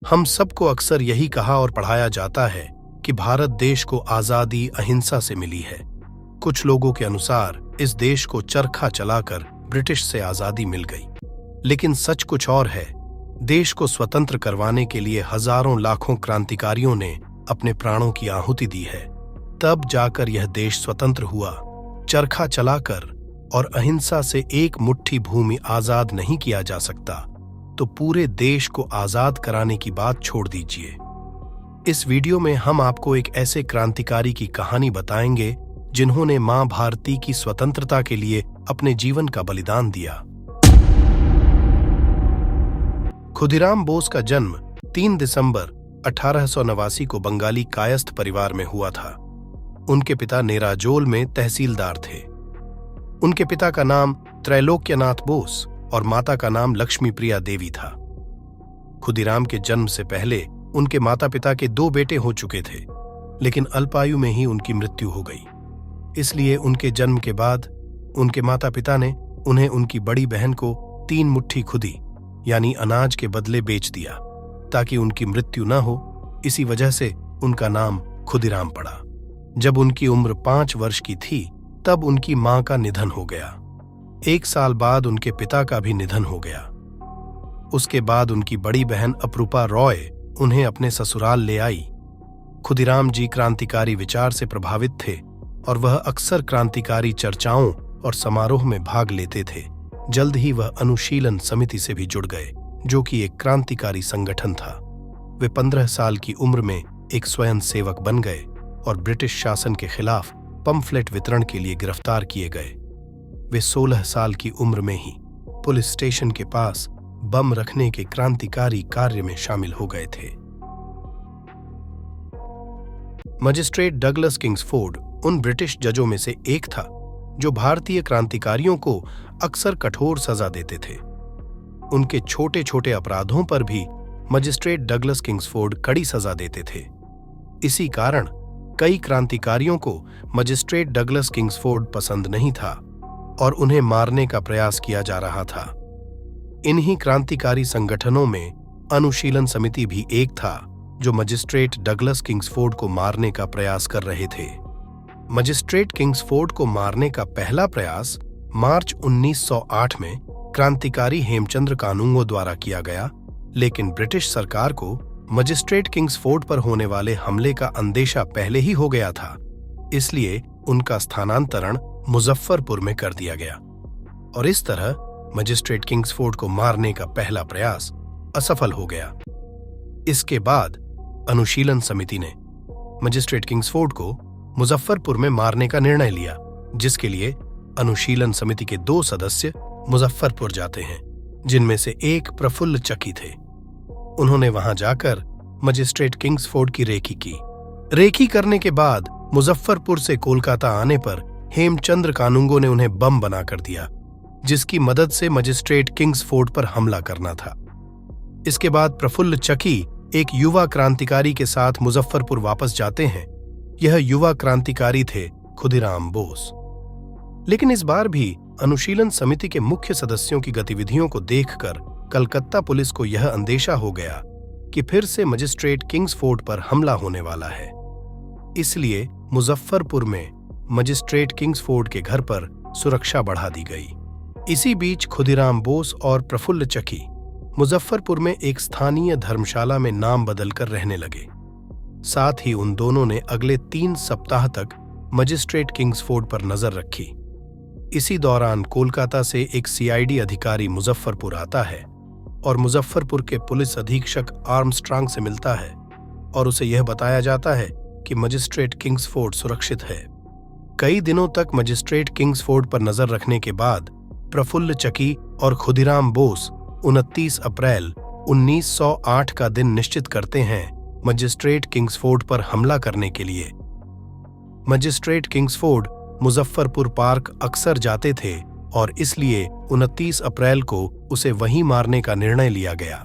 हम सबको अक्सर यही कहा और पढ़ाया जाता है कि भारत देश को आजादी अहिंसा से मिली है। कुछ लोगों के अनुसार इस देश को चरखा चलाकर ब्रिटिश से आजादी मिल गई। लेकिन सच कुछ और है। देश को स्वतंत्र करवाने के लिए हजारों लाखों क्रांतिकारियों ने अपने प्राणों की आहुति दी है। तब जाकर यह देश स्वतंत्र हुआ। चरखा चलाकर और अहिंसा से एक मुट्ठी भूमि आजाद नहीं किया जा सकता तो पूरे देश को आजाद कराने की बात छोड़ दीजिए। इस वीडियो में हम आपको एक ऐसे क्रांतिकारी की कहानी बताएंगे जिन्होंने मां भारती की स्वतंत्रता के लिए अपने जीवन का बलिदान दिया। खुदीराम बोस का जन्म 3 दिसंबर 1889 को बंगाली कायस्थ परिवार में हुआ था। उनके पिता नेराजोल में तहसीलदार थे। उनके पिता का नाम त्रैलोक्यनाथ बोस और माता का नाम लक्ष्मी प्रिया देवी था। खुदीराम के जन्म से पहले उनके माता पिता के 2 बेटे हो चुके थे, लेकिन अल्पायु में ही उनकी मृत्यु हो गई। इसलिए उनके जन्म के बाद उनके माता पिता ने उन्हें उनकी बड़ी बहन को 3 मुट्ठी खुदी यानी अनाज के बदले बेच दिया ताकि उनकी मृत्यु न हो। इसी वजह से उनका नाम खुदीराम पड़ा। जब उनकी उम्र 5 वर्ष की थी तब उनकी मां का निधन हो गया। 1 साल बाद उनके पिता का भी निधन हो गया। उसके बाद उनकी बड़ी बहन अपरूपा रॉय उन्हें अपने ससुराल ले आई। खुदीराम जी क्रांतिकारी विचार से प्रभावित थे और वह अक्सर क्रांतिकारी चर्चाओं और समारोह में भाग लेते थे। जल्द ही वह अनुशीलन समिति से भी जुड़ गए, जो कि एक क्रांतिकारी संगठन था। वे 15 साल की उम्र में एक स्वयं सेवक बन गए और ब्रिटिश शासन के खिलाफ पंफलेट वितरण के लिए गिरफ्तार किए गए। वे 16 साल की उम्र में ही पुलिस स्टेशन के पास बम रखने के क्रांतिकारी कार्य में शामिल हो गए थे। मजिस्ट्रेट डगलस किंग्सफोर्ड उन ब्रिटिश जजों में से एक था जो भारतीय क्रांतिकारियों को अक्सर कठोर सजा देते थे। उनके छोटे छोटे अपराधों पर भी मजिस्ट्रेट डगलस किंग्सफोर्ड कड़ी सजा देते थे। इसी कारण कई क्रांतिकारियों को मजिस्ट्रेट डगलस किंग्सफोर्ड पसंद नहीं था और उन्हें मारने का प्रयास किया जा रहा था। इन्हीं क्रांतिकारी संगठनों में अनुशीलन समिति भी एक था जो मजिस्ट्रेट डगलस किंग्सफोर्ड को मारने का प्रयास कर रहे थे। मजिस्ट्रेट किंग्सफोर्ड को मारने का पहला प्रयास मार्च 1908 में क्रांतिकारी हेमचंद्र कानूंगो द्वारा किया गया, लेकिन ब्रिटिश सरकार को मजिस्ट्रेट किंग्सफोर्ड पर होने वाले हमले का अंदेशा पहले ही हो गया था। इसलिए उनका स्थानांतरण मुजफ्फरपुर में कर दिया गया और इस तरह मजिस्ट्रेट किंग्सफोर्ड को मारने का पहला प्रयास असफल हो गया। इसके बाद अनुशीलन समिति ने मजिस्ट्रेट किंग्सफोर्ड को मुजफ्फरपुर में मारने का निर्णय लिया, जिसके लिए अनुशीलन समिति के 2 सदस्य मुजफ्फरपुर जाते हैं, जिनमें से एक प्रफुल्ल चकी थे। उन्होंने वहां जाकर मजिस्ट्रेट किंग्सफोर्ड की रेकी की। रेकी करने के बाद मुजफ्फरपुर से कोलकाता आने पर हेमचंद्र कानूंगो ने उन्हें बम बनाकर दिया, जिसकी मदद से मजिस्ट्रेट किंग्सफोर्ड पर हमला करना था। इसके बाद प्रफुल्ल चकी एक युवा क्रांतिकारी के साथ मुजफ्फरपुर वापस जाते हैं। यह युवा क्रांतिकारी थे खुदीराम बोस। लेकिन इस बार भी अनुशीलन समिति के मुख्य सदस्यों की गतिविधियों को देखकर कलकत्ता पुलिस को यह अंदेशा हो गया कि फिर से मजिस्ट्रेट किंग्सफोर्ड पर हमला होने वाला है। इसलिए मुजफ्फरपुर में मजिस्ट्रेट किंग्सफोर्ड के घर पर सुरक्षा बढ़ा दी गई। इसी बीच खुदीराम बोस और प्रफुल्ल चकी मुजफ्फरपुर में एक स्थानीय धर्मशाला में नाम बदलकर रहने लगे। साथ ही उन दोनों ने अगले 3 सप्ताह तक मजिस्ट्रेट किंग्सफोर्ड पर नजर रखी। इसी दौरान कोलकाता से एक सीआईडी अधिकारी मुजफ्फरपुर आता है और मुजफ्फरपुर के पुलिस अधीक्षक आर्मस्ट्रांग से मिलता है और उसे यह बताया जाता है कि मजिस्ट्रेट किंग्सफोर्ड सुरक्षित है। कई दिनों तक मजिस्ट्रेट किंग्सफोर्ड पर नजर रखने के बाद प्रफुल्ल चकी और खुदीराम बोस 29 अप्रैल 1908 का दिन निश्चित करते हैं मजिस्ट्रेट किंग्सफोर्ड पर हमला करने के लिए। मजिस्ट्रेट किंग्सफोर्ड मुजफ्फरपुर पार्क अक्सर जाते थे और इसलिए 29 अप्रैल को उसे वहीं मारने का निर्णय लिया गया।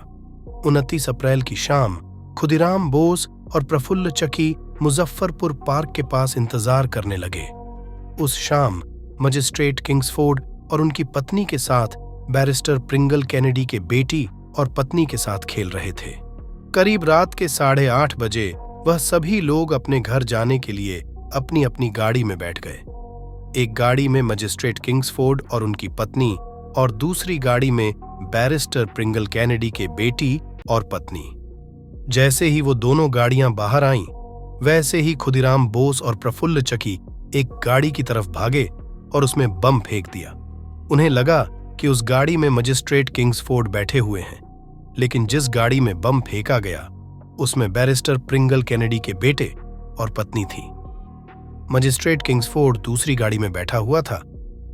29 अप्रैल की शाम खुदीराम बोस और प्रफुल्ल चकी मुजफ्फरपुर पार्क के पास इंतजार करने लगे। उस शाम मजिस्ट्रेट किंग्सफोर्ड और उनकी पत्नी के साथ बैरिस्टर प्रिंगल कैनेडी के बेटी और पत्नी के साथ खेल रहे थे। करीब रात के 8:30 बजे वह सभी लोग अपने घर जाने के लिए अपनी अपनी गाड़ी में बैठ गए। एक गाड़ी में मजिस्ट्रेट किंग्सफोर्ड और उनकी पत्नी और दूसरी गाड़ी में बैरिस्टर प्रिंगल कैनेडी के बेटी और पत्नी। जैसे ही वो दोनों गाड़ियां बाहर आईं, वैसे ही खुदीराम बोस और प्रफुल्ल चकी एक गाड़ी की तरफ भागे और उसमें बम फेंक दिया। उन्हें लगा कि उस गाड़ी में मजिस्ट्रेट किंग्सफोर्ड बैठे हुए हैं, लेकिन जिस गाड़ी में बम फेंका गया उसमें बैरिस्टर प्रिंगल कैनेडी के बेटे और पत्नी थी। मजिस्ट्रेट किंग्सफोर्ड दूसरी गाड़ी में बैठा हुआ था,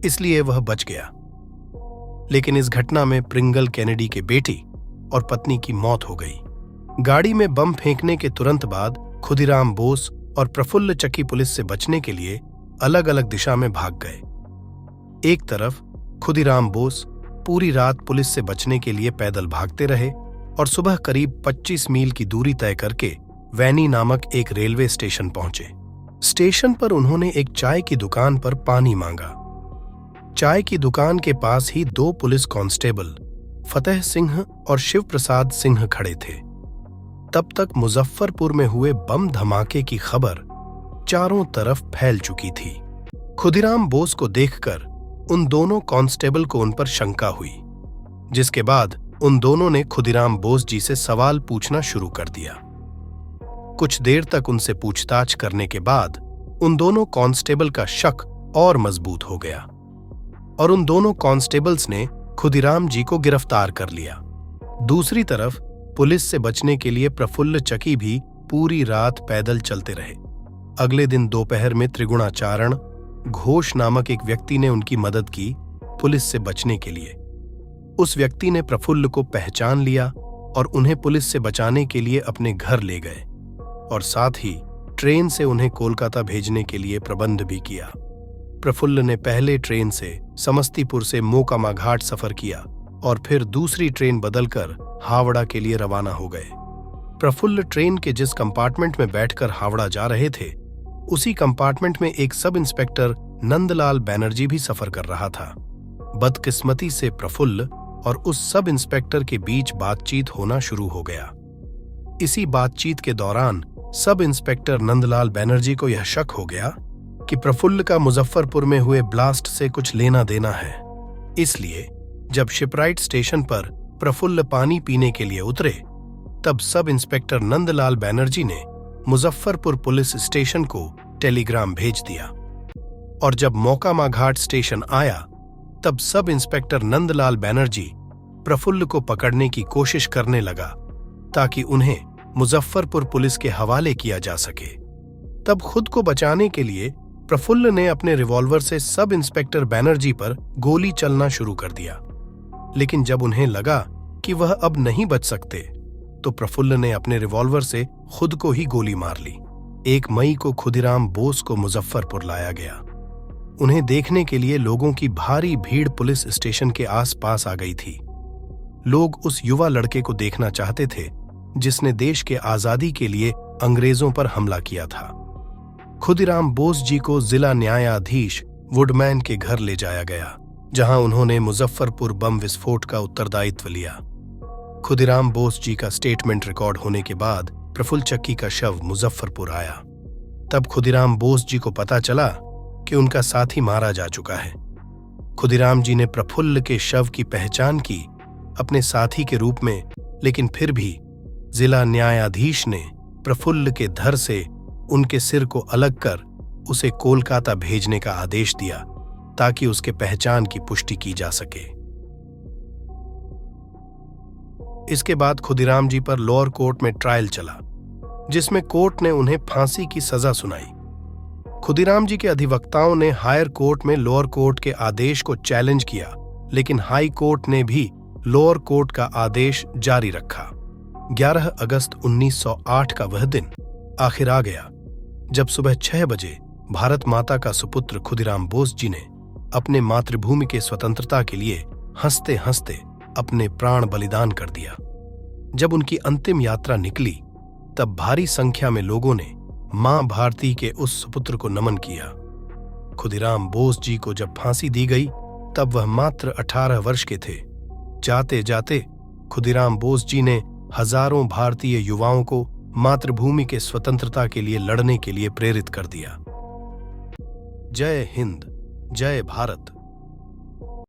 इसलिए वह बच गया। लेकिन इस घटना में प्रिंगल कैनेडी के बेटी और पत्नी की मौत हो गई। गाड़ी में बम फेंकने के तुरंत बाद खुदीराम बोस और प्रफुल्ल चकी पुलिस से बचने के लिए अलग अलग दिशा में भाग गए। एक तरफ खुदीराम बोस पूरी रात पुलिस से बचने के लिए पैदल भागते रहे और सुबह करीब 25 मील की दूरी तय करके वैनी नामक एक रेलवे स्टेशन पहुंचे। स्टेशन पर उन्होंने एक चाय की दुकान पर पानी मांगा। चाय की दुकान के पास ही 2 पुलिस कांस्टेबल फतेह सिंह और शिव प्रसाद सिंह खड़े थे। तब तक मुजफ्फरपुर में हुए बम धमाके की खबर चारों तरफ फैल चुकी थी। खुदीराम बोस को देखकर उन दोनों कांस्टेबल को उन पर शंका हुई, जिसके बाद उन दोनों ने खुदीराम बोस जी से सवाल पूछना शुरू कर दिया। कुछ देर तक उनसे पूछताछ करने के बाद उन दोनों कांस्टेबल का शक और मजबूत हो गया और उन दोनों कांस्टेबल्स ने खुदीराम जी को गिरफ्तार कर लिया। दूसरी तरफ पुलिस से बचने के लिए प्रफुल्ल चकी भी पूरी रात पैदल चलते रहे। अगले दिन दोपहर में त्रिगुणाचारण घोष नामक एक व्यक्ति ने उनकी मदद की पुलिस से बचने के लिए। उस व्यक्ति ने प्रफुल्ल को पहचान लिया और उन्हें पुलिस से बचाने के लिए अपने घर ले गए और साथ ही ट्रेन से उन्हें कोलकाता भेजने के लिए प्रबंध भी किया। प्रफुल्ल ने पहले ट्रेन से समस्तीपुर से मोकामा घाट सफर किया और फिर दूसरी ट्रेन बदलकर हावड़ा के लिए रवाना हो गए। प्रफुल्ल ट्रेन के जिस कंपार्टमेंट में बैठकर हावड़ा जा रहे थे, उसी कंपार्टमेंट में एक सब इंस्पेक्टर नंदलाल बैनर्जी भी सफर कर रहा था। बदकिस्मती से प्रफुल्ल और उस सब इंस्पेक्टर के बीच बातचीत होना शुरू हो गया। इसी बातचीत के दौरान सब इंस्पेक्टर नंदलाल बैनर्जी को यह शक हो गया कि प्रफुल्ल का मुजफ्फरपुर में हुए ब्लास्ट से कुछ लेना देना है। इसलिए जब शिपराइट स्टेशन पर प्रफुल्ल पानी पीने के लिए उतरे, तब सब इंस्पेक्टर नंदलाल बैनर्जी ने मुजफ्फरपुर पुलिस स्टेशन को टेलीग्राम भेज दिया और जब मोकामा घाट स्टेशन आया, तब सब इंस्पेक्टर नंदलाल बैनर्जी प्रफुल्ल को पकड़ने की कोशिश करने लगा ताकि उन्हें मुजफ्फरपुर पुलिस के हवाले किया जा सके। तब खुद को बचाने के लिए प्रफुल्ल ने अपने रिवॉल्वर से सब इंस्पेक्टर बैनर्जी पर गोली चलना शुरू कर दिया, लेकिन जब उन्हें लगा कि वह अब नहीं बच सकते, तो प्रफुल्ल ने अपने रिवॉल्वर से खुद को ही गोली मार ली। 1 मई को खुदीराम बोस को मुजफ्फरपुर लाया गया। उन्हें देखने के लिए लोगों की भारी भीड़ पुलिस स्टेशन के आसपास आ गई थी। लोग उस युवा लड़के को देखना चाहते थे जिसने देश के आजादी के लिए अंग्रेजों पर हमला किया था। खुदीराम बोस जी को जिला न्यायाधीश वुडमैन के घर ले जाया गया, जहां उन्होंने मुजफ्फरपुर बम विस्फोट का उत्तरदायित्व लिया। खुदीराम बोस जी का स्टेटमेंट रिकॉर्ड होने के बाद प्रफुल्ल चक्की का शव मुजफ्फरपुर आया। तब खुदीराम बोस जी को पता चला कि उनका साथी मारा जा चुका है। खुदीराम जी ने प्रफुल्ल के शव की पहचान की अपने साथी के रूप में, लेकिन फिर भी जिला न्यायाधीश ने प्रफुल्ल के धड़ से उनके सिर को अलग कर उसे कोलकाता भेजने का आदेश दिया ताकि उसके पहचान की पुष्टि की जा सके। इसके बाद खुदीराम जी पर लोअर कोर्ट में ट्रायल चला, जिसमें कोर्ट ने उन्हें फांसी की सजा सुनाई। खुदीराम जी के अधिवक्ताओं ने हायर कोर्ट में लोअर कोर्ट के आदेश को चैलेंज किया, लेकिन हाई कोर्ट ने भी लोअर कोर्ट का आदेश जारी रखा। 11 अगस्त 1908 का वह दिन आखिर आ गया जब सुबह 6 बजे भारत माता का सुपुत्र खुदीराम बोस जी ने अपने मातृभूमि के स्वतंत्रता के लिए हंसते हंसते अपने प्राण बलिदान कर दिया। जब उनकी अंतिम यात्रा निकली, तब भारी संख्या में लोगों ने मां भारती के उस सुपुत्र को नमन किया। खुदीराम बोस जी को जब फांसी दी गई, तब वह मात्र 18 वर्ष के थे। जाते जाते खुदीराम बोस जी ने हजारों भारतीय युवाओं को मातृभूमि के स्वतंत्रता के लिए लड़ने के लिए प्रेरित कर दिया। जय हिंद, जय भारत।